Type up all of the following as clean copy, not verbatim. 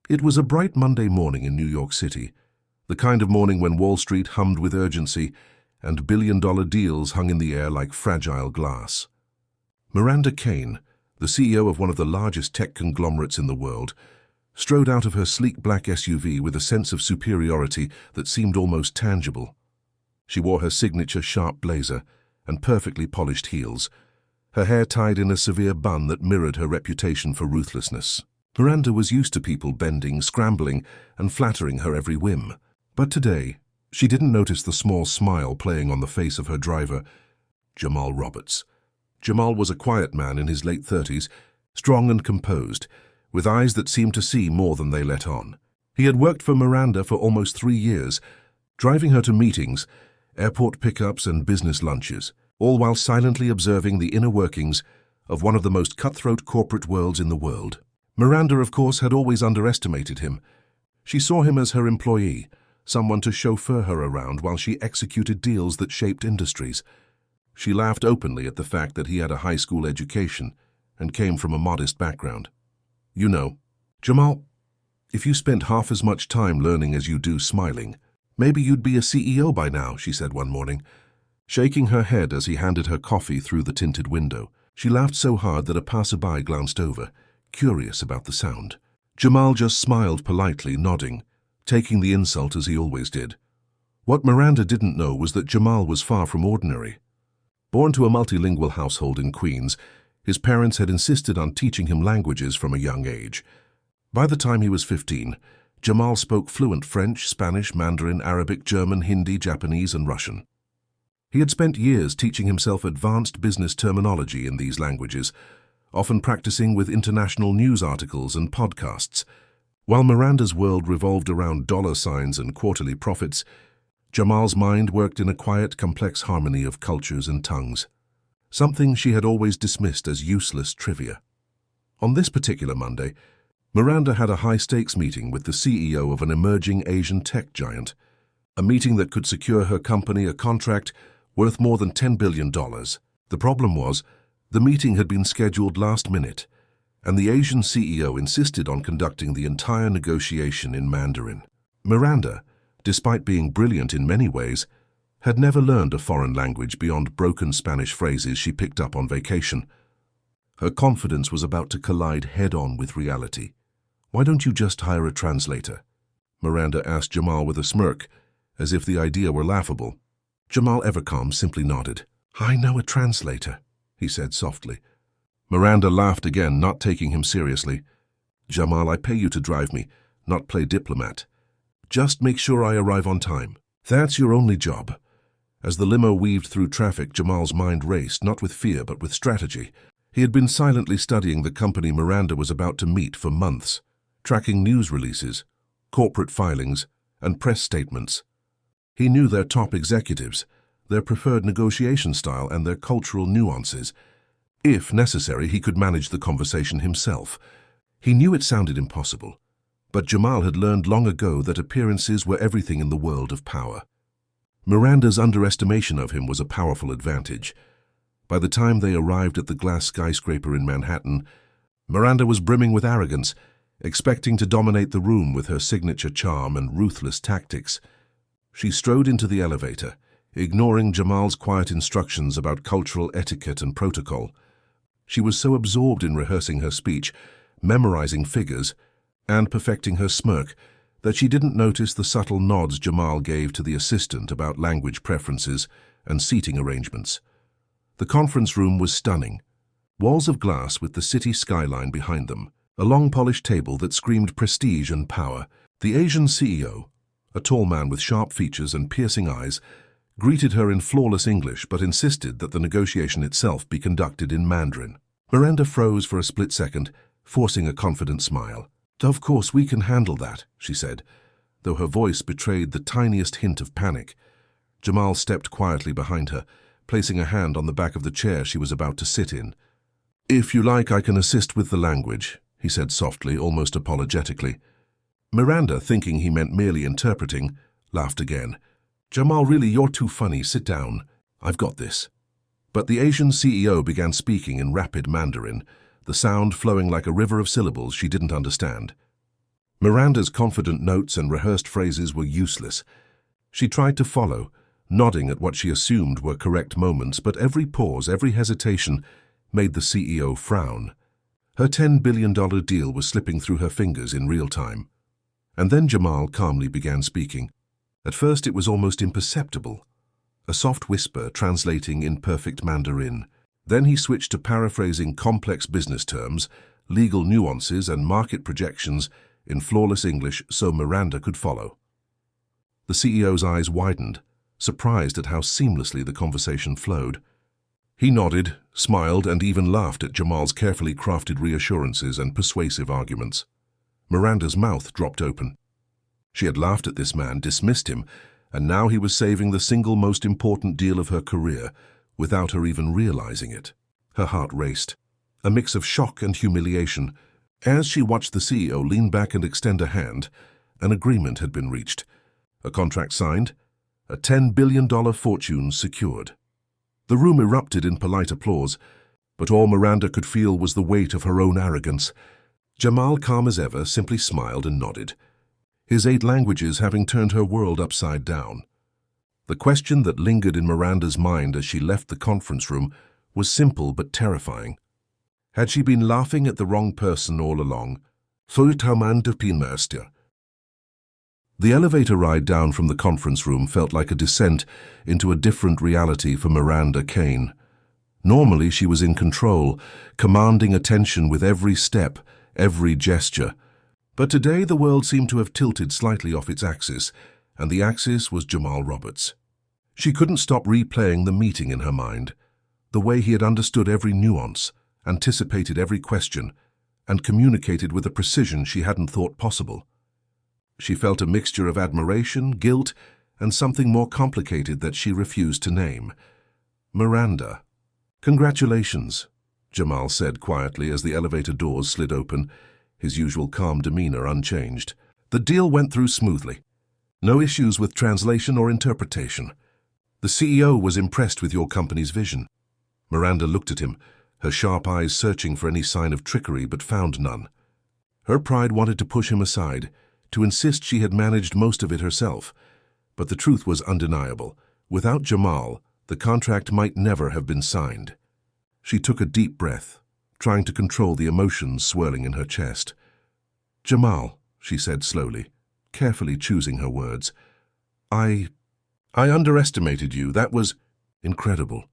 It was a bright Monday morning in New York City, the kind of morning when Wall Street hummed with urgency and billion-dollar deals hung in the air like fragile glass. Miranda Kane, the CEO of one of the largest tech conglomerates in the world, strode out of her sleek black SUV with a sense of superiority that seemed almost tangible. She wore her signature sharp blazer and perfectly polished heels, her hair tied in a severe bun that mirrored her reputation for ruthlessness. Miranda was used to people bending, scrambling, and flattering her every whim. But today, she didn't notice the small smile playing on the face of her driver, Jamal Roberts. Jamal was a quiet man in his late 30s, strong and composed, with eyes that seemed to see more than they let on. He had worked for Miranda for almost 3 years, driving her to meetings, airport pickups, and business lunches, all while silently observing the inner workings of one of the most cutthroat corporate worlds in the world. Miranda, of course, had always underestimated him. She saw him as her employee, someone to chauffeur her around while she executed deals that shaped industries. She laughed openly at the fact that he had a high school education and came from a modest background. You know, Jamal, if you spent half as much time learning as you do smiling, maybe you'd be a CEO by now, she said one morning, shaking her head as he handed her coffee through the tinted window. She laughed so hard that a passerby glanced over, curious about the sound. Jamal just smiled politely, nodding, taking the insult as he always did. What Miranda didn't know was that Jamal was far from ordinary. Born to a multilingual household in Queens, his parents had insisted on teaching him languages from a young age. By the time he was 15, Jamal spoke fluent French, Spanish, Mandarin, Arabic, German, Hindi, Japanese, and Russian. He had spent years teaching himself advanced business terminology in these languages, often practicing with international news articles and podcasts. While Miranda's world revolved around dollar signs and quarterly profits, Jamal's mind worked in a quiet, complex harmony of cultures and tongues, something she had always dismissed as useless trivia. On this particular Monday, Miranda had a high-stakes meeting with the CEO of an emerging Asian tech giant, a meeting that could secure her company a contract worth more than $10 billion. The problem was, the meeting had been scheduled last minute, and the Asian CEO insisted on conducting the entire negotiation in Mandarin. Miranda, despite being brilliant in many ways, had never learned a foreign language beyond broken Spanish phrases she picked up on vacation. Her confidence was about to collide head-on with reality. "Why don't you just hire a translator?" Miranda asked Jamal with a smirk, as if the idea were laughable. Jamal, ever calm, simply nodded. "I know a translator," he said softly. Miranda laughed again, not taking him seriously. "Jamal, I pay you to drive me, not play diplomat. Just make sure I arrive on time. That's your only job." As the limo weaved through traffic, Jamal's mind raced, not with fear but with strategy. He had been silently studying the company Miranda was about to meet for months, tracking news releases, corporate filings, and press statements. He knew their top executives, their preferred negotiation style, and their cultural nuances. If necessary, he could manage the conversation himself. He knew it sounded impossible, but Jamal had learned long ago that appearances were everything in the world of power. Miranda's underestimation of him was a powerful advantage. By the time they arrived at the glass skyscraper in Manhattan, Miranda was brimming with arrogance, expecting to dominate the room with her signature charm and ruthless tactics. She strode into the elevator, ignoring Jamal's quiet instructions about cultural etiquette and protocol. She was so absorbed in rehearsing her speech, memorizing figures, and perfecting her smirk that she didn't notice the subtle nods Jamal gave to the assistant about language preferences and seating arrangements. The conference room was stunning. Walls of glass with the city skyline behind them, a long polished table that screamed prestige and power. The Asian CEO, a tall man with sharp features and piercing eyes, greeted her in flawless English but insisted that the negotiation itself be conducted in Mandarin. Miranda froze for a split second, forcing a confident smile. "Of course, we can handle that," she said, though her voice betrayed the tiniest hint of panic. Jamal stepped quietly behind her, placing a hand on the back of the chair she was about to sit in. "If you like, I can assist with the language," he said softly, almost apologetically. Miranda, thinking he meant merely interpreting, laughed again. "Jamal, really, you're too funny. Sit down. I've got this." But the Asian CEO began speaking in rapid Mandarin, the sound flowing like a river of syllables she didn't understand. Miranda's confident notes and rehearsed phrases were useless. She tried to follow, nodding at what she assumed were correct moments, but every pause, every hesitation made the CEO frown. Her $10 billion deal was slipping through her fingers in real time. And then Jamal calmly began speaking. At first it was almost imperceptible, a soft whisper translating in perfect Mandarin. Then he switched to paraphrasing complex business terms, legal nuances and market projections in flawless English so Miranda could follow. The CEO's eyes widened, surprised at how seamlessly the conversation flowed. He nodded, smiled, and even laughed at Jamal's carefully crafted reassurances and persuasive arguments. Miranda's mouth dropped open. She had laughed at this man, dismissed him, and now he was saving the single most important deal of her career without her even realizing it. Her heart raced, a mix of shock and humiliation. As she watched the CEO lean back and extend a hand, an agreement had been reached, a contract signed, a $10 billion fortune secured. The room erupted in polite applause, but all Miranda could feel was the weight of her own arrogance. Jamal, calm as ever, simply smiled and nodded, his 8 languages having turned her world upside down. The question that lingered in Miranda's mind as she left the conference room was simple but terrifying. Had she been laughing at the wrong person all along? The elevator ride down from the conference room felt like a descent into a different reality for Miranda Kane. Normally she was in control, commanding attention with every step, every gesture. But today the world seemed to have tilted slightly off its axis, and the axis was Jamal Roberts. She couldn't stop replaying the meeting in her mind, the way he had understood every nuance, anticipated every question, and communicated with a precision she hadn't thought possible. She felt a mixture of admiration, guilt, and something more complicated that she refused to name. Miranda. "Congratulations," Jamal said quietly as the elevator doors slid open, his usual calm demeanor unchanged. "The deal went through smoothly. No issues with translation or interpretation. The CEO was impressed with your company's vision." Miranda looked at him, her sharp eyes searching for any sign of trickery but found none. Her pride wanted to push him aside, to insist she had managed most of it herself. But the truth was undeniable. Without Jamal, the contract might never have been signed. She took a deep breath, trying to control the emotions swirling in her chest. "Jamal," she said slowly, carefully choosing her words, I underestimated you. That was incredible."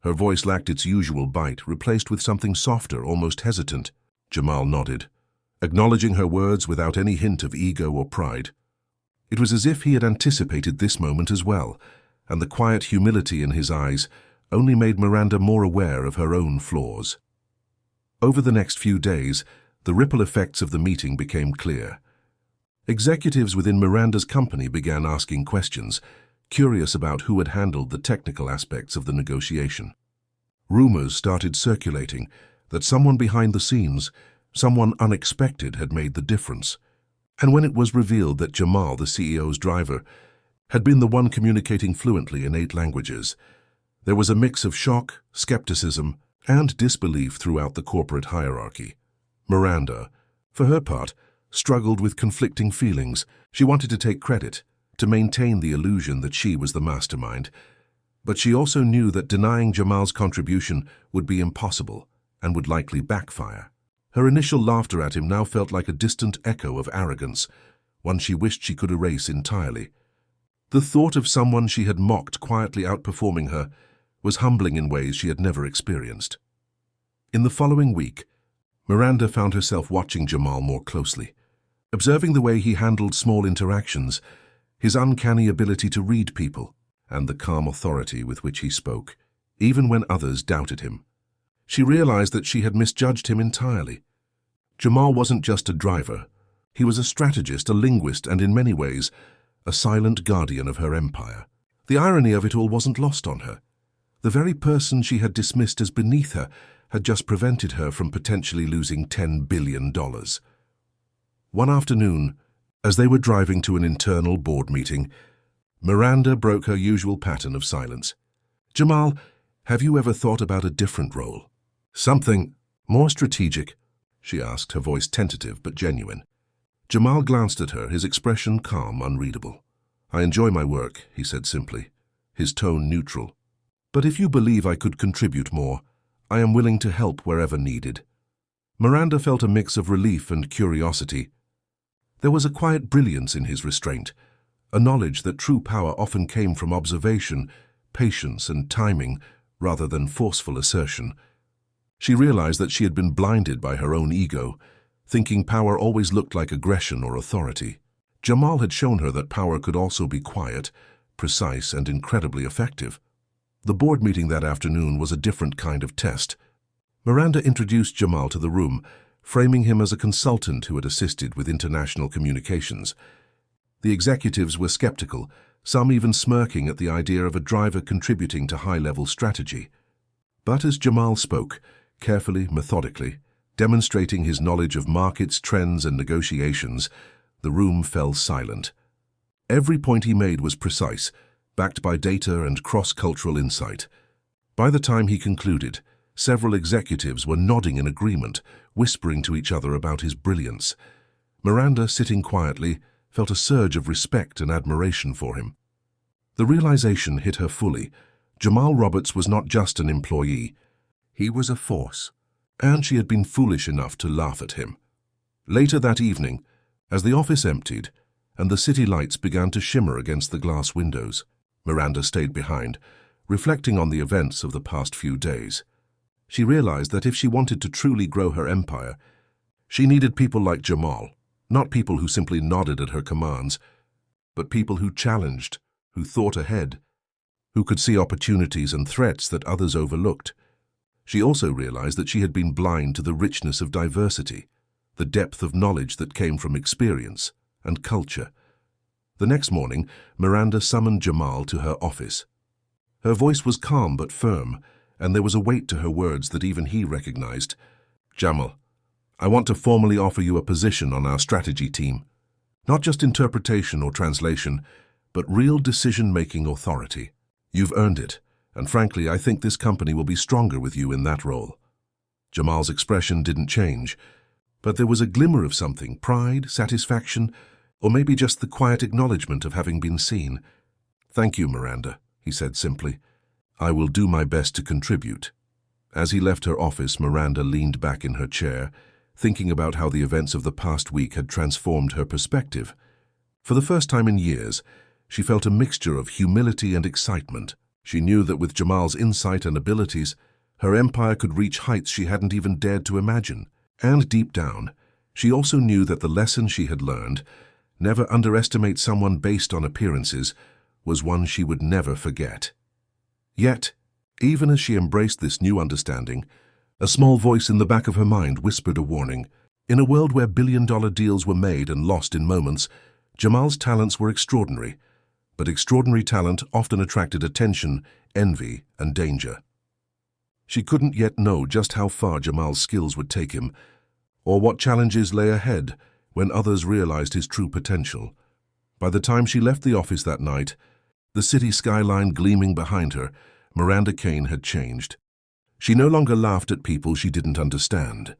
Her voice lacked its usual bite, replaced with something softer, almost hesitant. Jamal nodded, acknowledging her words without any hint of ego or pride. It was as if he had anticipated this moment as well, and the quiet humility in his eyes only made Miranda more aware of her own flaws. Over the next few days, the ripple effects of the meeting became clear. Executives within Miranda's company began asking questions, curious about who had handled the technical aspects of the negotiation. Rumors started circulating that someone behind the scenes, someone unexpected, had made the difference. And when it was revealed that Jamal, the CEO's driver, had been the one communicating fluently in 8 languages, there was a mix of shock, skepticism, and disbelief throughout the corporate hierarchy. Miranda, for her part, struggled with conflicting feelings. She wanted to take credit, to maintain the illusion that she was the mastermind, but she also knew that denying Jamal's contribution would be impossible and would likely backfire. Her initial laughter at him now felt like a distant echo of arrogance, one she wished she could erase entirely. The thought of someone she had mocked quietly outperforming her was humbling in ways she had never experienced. In the following week, Miranda found herself watching Jamal more closely, observing the way he handled small interactions, his uncanny ability to read people, and the calm authority with which he spoke, even when others doubted him. She realized that she had misjudged him entirely. Jamal wasn't just a driver. He was a strategist, a linguist, and in many ways, a silent guardian of her empire. The irony of it all wasn't lost on her. The very person she had dismissed as beneath her had just prevented her from potentially losing $10 billion. One afternoon, as they were driving to an internal board meeting, Miranda broke her usual pattern of silence. "Jamal, have you ever thought about a different role? Something more strategic?" she asked, her voice tentative but genuine. Jamal glanced at her, his expression calm, unreadable. "I enjoy my work," he said simply, his tone neutral. "But if you believe I could contribute more, I am willing to help wherever needed." Miranda felt a mix of relief and curiosity. There was a quiet brilliance in his restraint, a knowledge that true power often came from observation, patience, and timing, rather than forceful assertion. She realized that she had been blinded by her own ego, thinking power always looked like aggression or authority. Jamal had shown her that power could also be quiet, precise, and incredibly effective. The board meeting that afternoon was a different kind of test. Miranda introduced Jamal to the room, framing him as a consultant who had assisted with international communications. The executives were skeptical, some even smirking at the idea of a driver contributing to high-level strategy. But as Jamal spoke, carefully, methodically, demonstrating his knowledge of markets, trends, and negotiations, the room fell silent. Every point he made was precise, backed by data and cross-cultural insight. By the time he concluded, several executives were nodding in agreement, whispering to each other about his brilliance. Miranda, sitting quietly, felt a surge of respect and admiration for him. The realization hit her fully. Jamal Roberts was not just an employee. He was a force, and she had been foolish enough to laugh at him. Later that evening, as the office emptied and the city lights began to shimmer against the glass windows, Miranda stayed behind, reflecting on the events of the past few days. She realized that if she wanted to truly grow her empire, she needed people like Jamal, not people who simply nodded at her commands, but people who challenged, who thought ahead, who could see opportunities and threats that others overlooked. She also realized that she had been blind to the richness of diversity, the depth of knowledge that came from experience and culture. The next morning, Miranda summoned Jamal to her office. Her voice was calm but firm, and there was a weight to her words that even he recognized. "Jamal, I want to formally offer you a position on our strategy team. Not just interpretation or translation, but real decision-making authority. You've earned it, and frankly, I think this company will be stronger with you in that role." Jamal's expression didn't change, but there was a glimmer of something, pride, satisfaction, or maybe just the quiet acknowledgement of having been seen. "Thank you, Miranda," he said simply. "I will do my best to contribute." As he left her office, Miranda leaned back in her chair, thinking about how the events of the past week had transformed her perspective. For the first time in years, she felt a mixture of humility and excitement. She knew that with Jamal's insight and abilities, her empire could reach heights she hadn't even dared to imagine. And deep down, she also knew that the lesson she had learned, never underestimate someone based on appearances, was one she would never forget. Yet, even as she embraced this new understanding, a small voice in the back of her mind whispered a warning. In a world where billion-dollar deals were made and lost in moments, Jamal's talents were extraordinary, but extraordinary talent often attracted attention, envy, and danger. She couldn't yet know just how far Jamal's skills would take him, or what challenges lay ahead when others realized his true potential. By the time she left the office that night, the city skyline gleaming behind her, Miranda Kane had changed. She no longer laughed at people she didn't understand.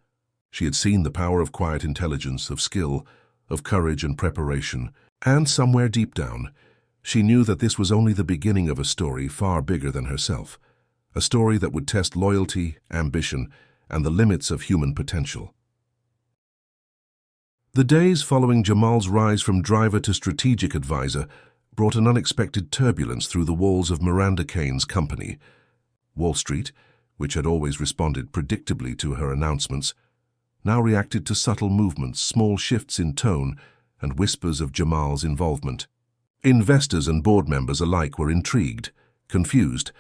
She had seen the power of quiet intelligence, of skill, of courage and preparation, and somewhere deep down, she knew that this was only the beginning of a story far bigger than herself, a story that would test loyalty, ambition, and the limits of human potential. The days following Jamal's rise from driver to strategic advisor brought an unexpected turbulence through the walls of Miranda Kane's company. Wall Street, which had always responded predictably to her announcements, now reacted to subtle movements, small shifts in tone, and whispers of Jamal's involvement. Investors and board members alike were intrigued, confused,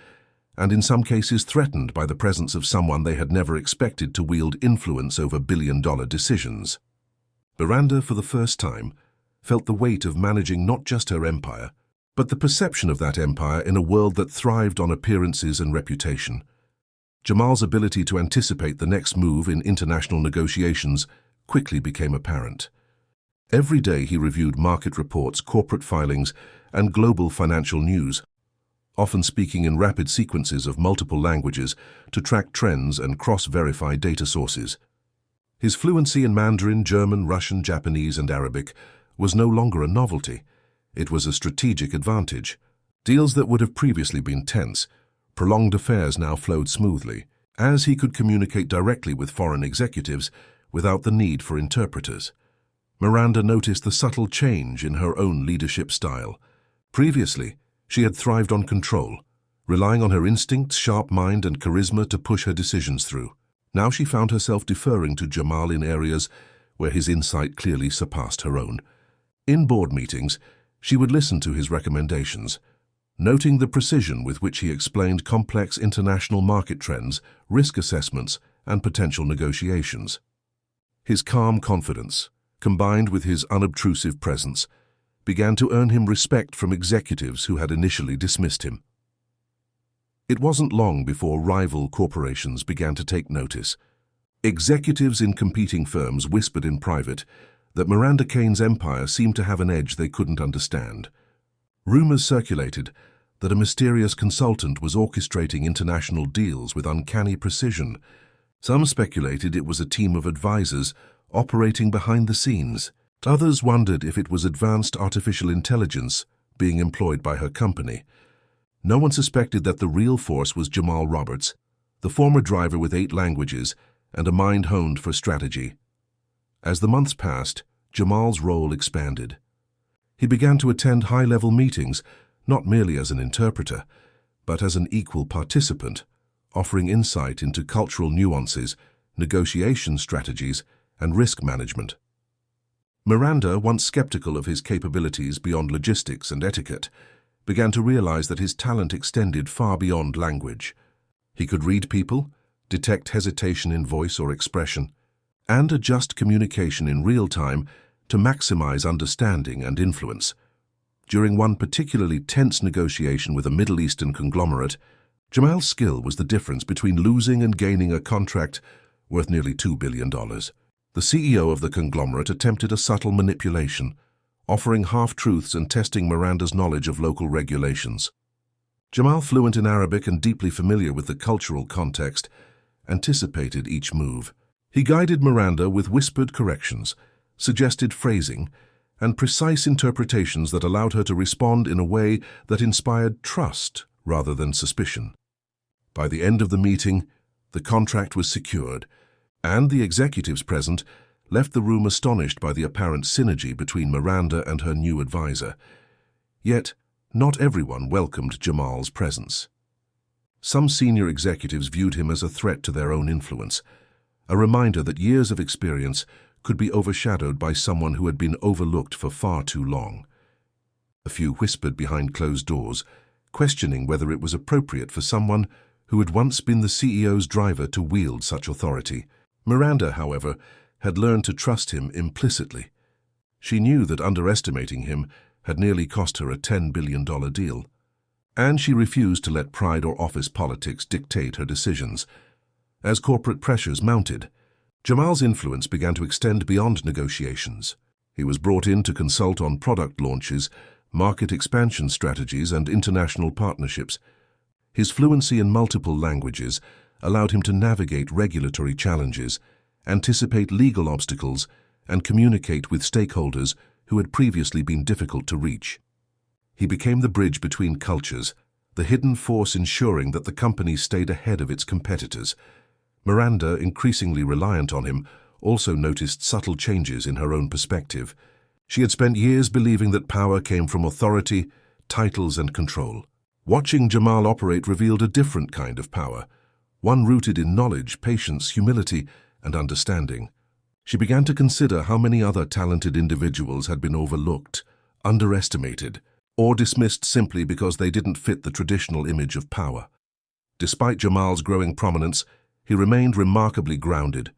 and in some cases threatened by the presence of someone they had never expected to wield influence over billion-dollar decisions. Miranda, for the first time, felt the weight of managing not just her empire, but the perception of that empire in a world that thrived on appearances and reputation. Jamal's ability to anticipate the next move in international negotiations quickly became apparent. Every day he reviewed market reports, corporate filings, and global financial news, often speaking in rapid sequences of multiple languages to track trends and cross-verify data sources. His fluency in Mandarin, German, Russian, Japanese, and Arabic was no longer a novelty. It was a strategic advantage. Deals that would have previously been tense, prolonged affairs now flowed smoothly, as he could communicate directly with foreign executives without the need for interpreters. Miranda noticed the subtle change in her own leadership style. Previously, she had thrived on control, relying on her instincts, sharp mind, and charisma to push her decisions through. Now she found herself deferring to Jamal in areas where his insight clearly surpassed her own. In board meetings, she would listen to his recommendations, noting the precision with which he explained complex international market trends, risk assessments, and potential negotiations. His calm confidence, combined with his unobtrusive presence, began to earn him respect from executives who had initially dismissed him. It wasn't long before rival corporations began to take notice. Executives in competing firms whispered in private that Miranda Kane's empire seemed to have an edge they couldn't understand. Rumors circulated that a mysterious consultant was orchestrating international deals with uncanny precision. Some speculated it was a team of advisors operating behind the scenes. Others wondered if it was advanced artificial intelligence being employed by her company. No one suspected that the real force was Jamal Roberts, the former driver with 8 languages and a mind honed for strategy. As the months passed, Jamal's role expanded. He began to attend high-level meetings, not merely as an interpreter, but as an equal participant, offering insight into cultural nuances, negotiation strategies, and risk management. Miranda, once skeptical of his capabilities beyond logistics and etiquette, began to realize that his talent extended far beyond language. He could read people, detect hesitation in voice or expression, and adjust communication in real time to maximize understanding and influence. During one particularly tense negotiation with a Middle Eastern conglomerate, Jamal's skill was the difference between losing and gaining a contract worth nearly $2 billion. The CEO of the conglomerate attempted a subtle manipulation, offering half-truths and testing Miranda's knowledge of local regulations. Jamal, fluent in Arabic and deeply familiar with the cultural context, anticipated each move. He guided Miranda with whispered corrections, suggested phrasing, and precise interpretations that allowed her to respond in a way that inspired trust rather than suspicion. By the end of the meeting, the contract was secured, and the executives present left the room astonished by the apparent synergy between Miranda and her new advisor. Yet, not everyone welcomed Jamal's presence. Some senior executives viewed him as a threat to their own influence, a reminder that years of experience could be overshadowed by someone who had been overlooked for far too long. A few whispered behind closed doors, questioning whether it was appropriate for someone who had once been the CEO's driver to wield such authority. Miranda, however, had learned to trust him implicitly. She knew that underestimating him had nearly cost her a $10 billion deal, and she refused to let pride or office politics dictate her decisions. As corporate pressures mounted, Jamal's influence began to extend beyond negotiations. He was brought in to consult on product launches, market expansion strategies, and international partnerships. His fluency in multiple languages allowed him to navigate regulatory challenges, anticipate legal obstacles, and communicate with stakeholders who had previously been difficult to reach. He became the bridge between cultures, the hidden force ensuring that the company stayed ahead of its competitors. Miranda, increasingly reliant on him, also noticed subtle changes in her own perspective. She had spent years believing that power came from authority, titles, and control. Watching Jamal operate revealed a different kind of power, one rooted in knowledge, patience, humility, and understanding. She began to consider how many other talented individuals had been overlooked, underestimated, or dismissed simply because they didn't fit the traditional image of power. Despite Jamal's growing prominence, he remained remarkably grounded.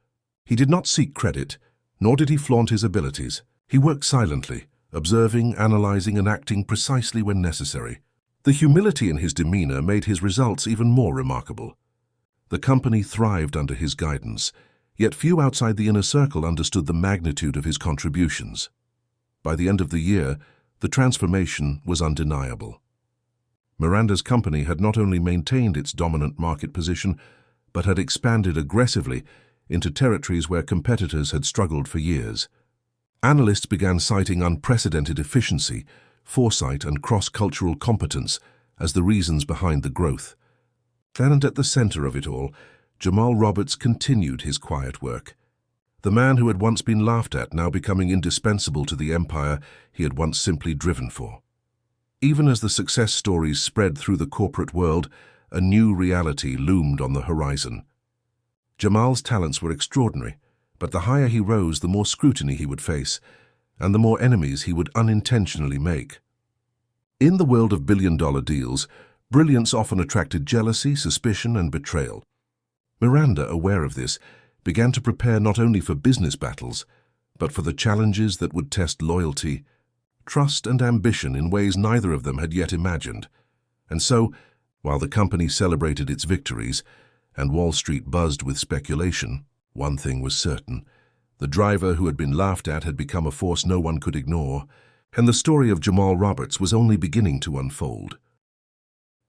He did not seek credit, nor did he flaunt his abilities. He worked silently, observing, analyzing, and acting precisely when necessary. The humility in his demeanor made his results even more remarkable. The company thrived under his guidance, yet few outside the inner circle understood the magnitude of his contributions. By the end of the year, the transformation was undeniable. Miranda's company had not only maintained its dominant market position, but had expanded aggressively, into territories where competitors had struggled for years. Analysts began citing unprecedented efficiency, foresight, and cross-cultural competence as the reasons behind the growth. And at the center of it all, Jamal Roberts continued his quiet work. The man who had once been laughed at now becoming indispensable to the empire he had once simply driven for. Even as the success stories spread through the corporate world, a new reality loomed on the horizon. Jamal's talents were extraordinary, but the higher he rose, the more scrutiny he would face, and the more enemies he would unintentionally make. In the world of billion-dollar deals, brilliance often attracted jealousy, suspicion, and betrayal. Miranda, aware of this, began to prepare not only for business battles, but for the challenges that would test loyalty, trust, and ambition in ways neither of them had yet imagined. And so, while the company celebrated its victories and Wall Street buzzed with speculation, one thing was certain: the driver who had been laughed at had become a force no one could ignore, and the story of Jamal Roberts was only beginning to unfold.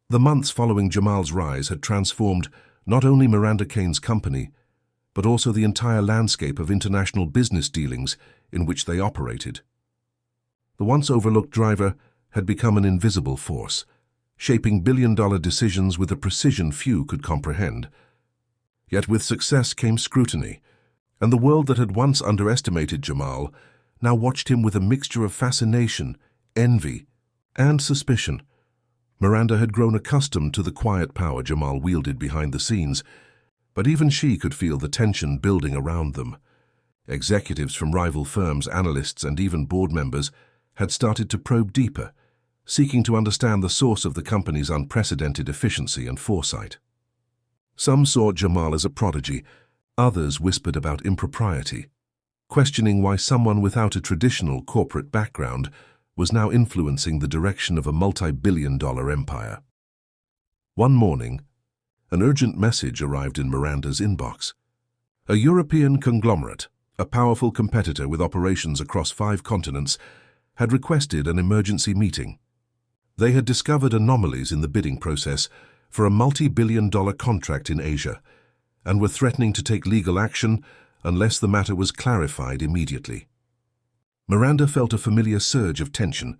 The months following Jamal's rise had transformed not only Miranda Kane's company, but also the entire landscape of international business dealings in which they operated. The once overlooked driver had become an invisible force, shaping billion-dollar decisions with a precision few could comprehend. Yet with success came scrutiny, and the world that had once underestimated Jamal now watched him with a mixture of fascination, envy, and suspicion. Miranda had grown accustomed to the quiet power Jamal wielded behind the scenes, but even she could feel the tension building around them. Executives from rival firms, analysts, and even board members had started to probe deeper, seeking to understand the source of the company's unprecedented efficiency and foresight. Some saw Jamal as a prodigy, others whispered about impropriety, questioning why someone without a traditional corporate background was now influencing the direction of a multi-billion-dollar empire. One morning, an urgent message arrived in Miranda's inbox. A European conglomerate, a powerful competitor with operations across 5 continents, had requested an emergency meeting. They had discovered anomalies in the bidding process for a multi-billion-dollar contract in Asia, and were threatening to take legal action unless the matter was clarified immediately. Miranda felt a familiar surge of tension.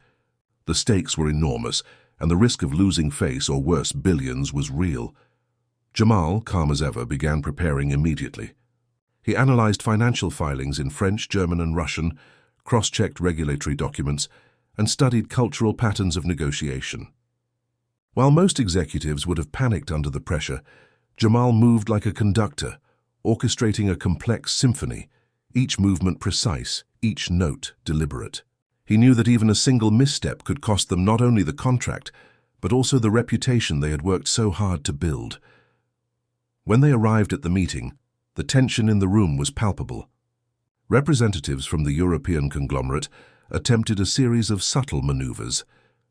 The stakes were enormous, and the risk of losing face, or worse, billions, was real. Jamal, calm as ever, began preparing immediately. He analyzed financial filings in French, German, and Russian, cross-checked regulatory documents, and studied cultural patterns of negotiation. While most executives would have panicked under the pressure, Jamal moved like a conductor, orchestrating a complex symphony, each movement precise, each note deliberate. He knew that even a single misstep could cost them not only the contract, but also the reputation they had worked so hard to build. When they arrived at the meeting, the tension in the room was palpable. Representatives from the European conglomerate attempted a series of subtle maneuvers,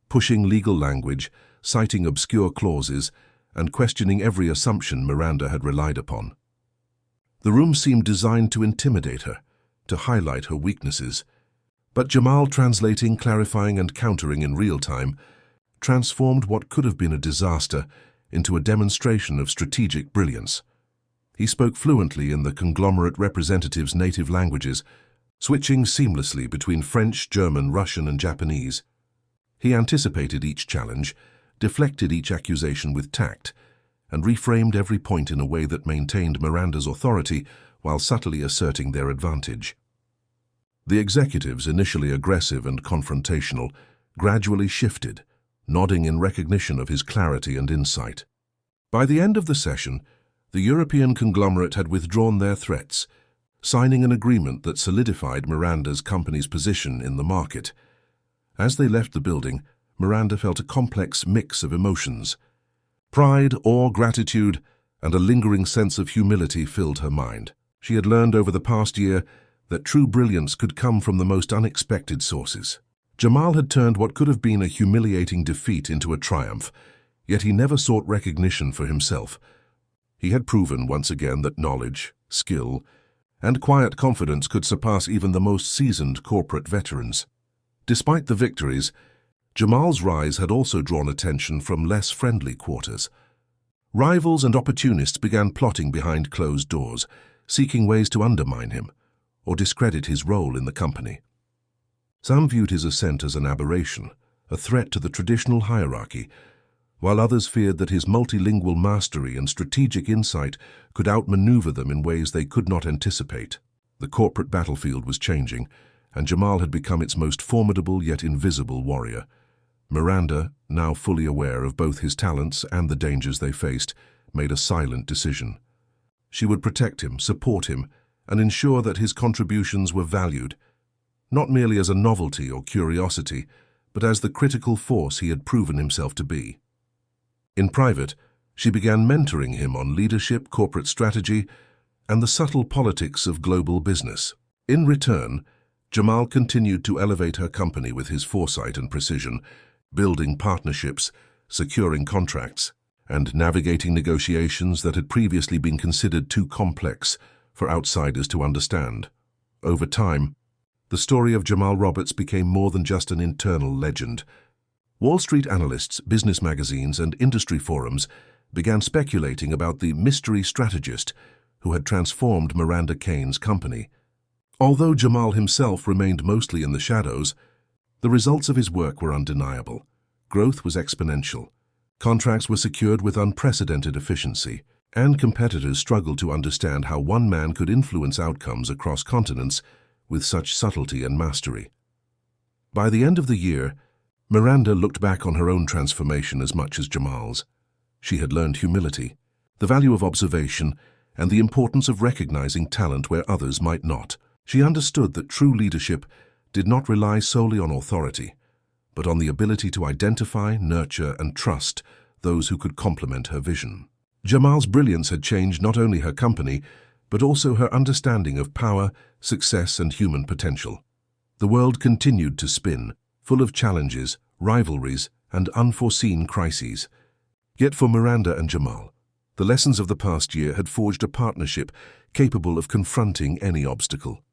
pushing legal language, citing obscure clauses, and questioning every assumption Miranda had relied upon. The room seemed designed to intimidate her, to highlight her weaknesses. But Jamal, translating, clarifying, and countering in real time, transformed what could have been a disaster into a demonstration of strategic brilliance. He spoke fluently in the conglomerate representatives' native languages, switching seamlessly between French, German, Russian, and Japanese. He anticipated each challenge, deflected each accusation with tact, and reframed every point in a way that maintained Miranda's authority while subtly asserting their advantage. The executives, initially aggressive and confrontational, gradually shifted, nodding in recognition of his clarity and insight. By the end of the session, the European conglomerate had withdrawn their threats, signing an agreement that solidified Miranda's company's position in the market. As they left the building, Miranda felt a complex mix of emotions. Pride, awe, gratitude, and a lingering sense of humility filled her mind. She had learned over the past year that true brilliance could come from the most unexpected sources. Jamal had turned what could have been a humiliating defeat into a triumph, yet he never sought recognition for himself. He had proven once again that knowledge, skill, and quiet confidence could surpass even the most seasoned corporate veterans. Despite the victories, Jamal's rise had also drawn attention from less friendly quarters. Rivals and opportunists began plotting behind closed doors, seeking ways to undermine him or discredit his role in the company. Some viewed his ascent as an aberration, a threat to the traditional hierarchy, while others feared that his multilingual mastery and strategic insight could outmaneuver them in ways they could not anticipate. The corporate battlefield was changing, and Jamal had become its most formidable yet invisible warrior. Miranda, now fully aware of both his talents and the dangers they faced, made a silent decision. She would protect him, support him, and ensure that his contributions were valued, not merely as a novelty or curiosity, but as the critical force he had proven himself to be. In private, she began mentoring him on leadership, corporate strategy, and the subtle politics of global business. In return, Jamal continued to elevate her company with his foresight and precision, building partnerships, securing contracts, and navigating negotiations that had previously been considered too complex for outsiders to understand. Over time, the story of Jamal Roberts became more than just an internal legend. Wall Street analysts, business magazines, and industry forums began speculating about the mystery strategist who had transformed Miranda Kane's company. Although Jamal himself remained mostly in the shadows, the results of his work were undeniable. Growth was exponential. Contracts were secured with unprecedented efficiency, and competitors struggled to understand how one man could influence outcomes across continents with such subtlety and mastery. By the end of the year, Miranda looked back on her own transformation as much as Jamal's. She had learned humility, the value of observation, and the importance of recognizing talent where others might not. She understood that true leadership did not rely solely on authority, but on the ability to identify, nurture, and trust those who could complement her vision. Jamal's brilliance had changed not only her company, but also her understanding of power, success, and human potential. The world continued to spin, full of challenges, rivalries, and unforeseen crises. Yet for Miranda and Jamal, the lessons of the past year had forged a partnership capable of confronting any obstacle.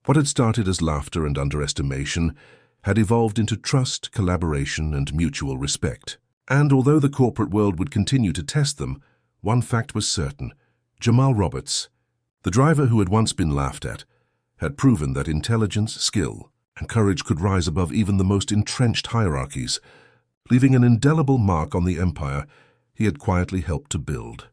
What had started as laughter and underestimation had evolved into trust, collaboration, and mutual respect. And although the corporate world would continue to test them, one fact was certain: Jamal Roberts, the driver who had once been laughed at, had proven that intelligence, skill, and courage could rise above even the most entrenched hierarchies, leaving an indelible mark on the empire he had quietly helped to build.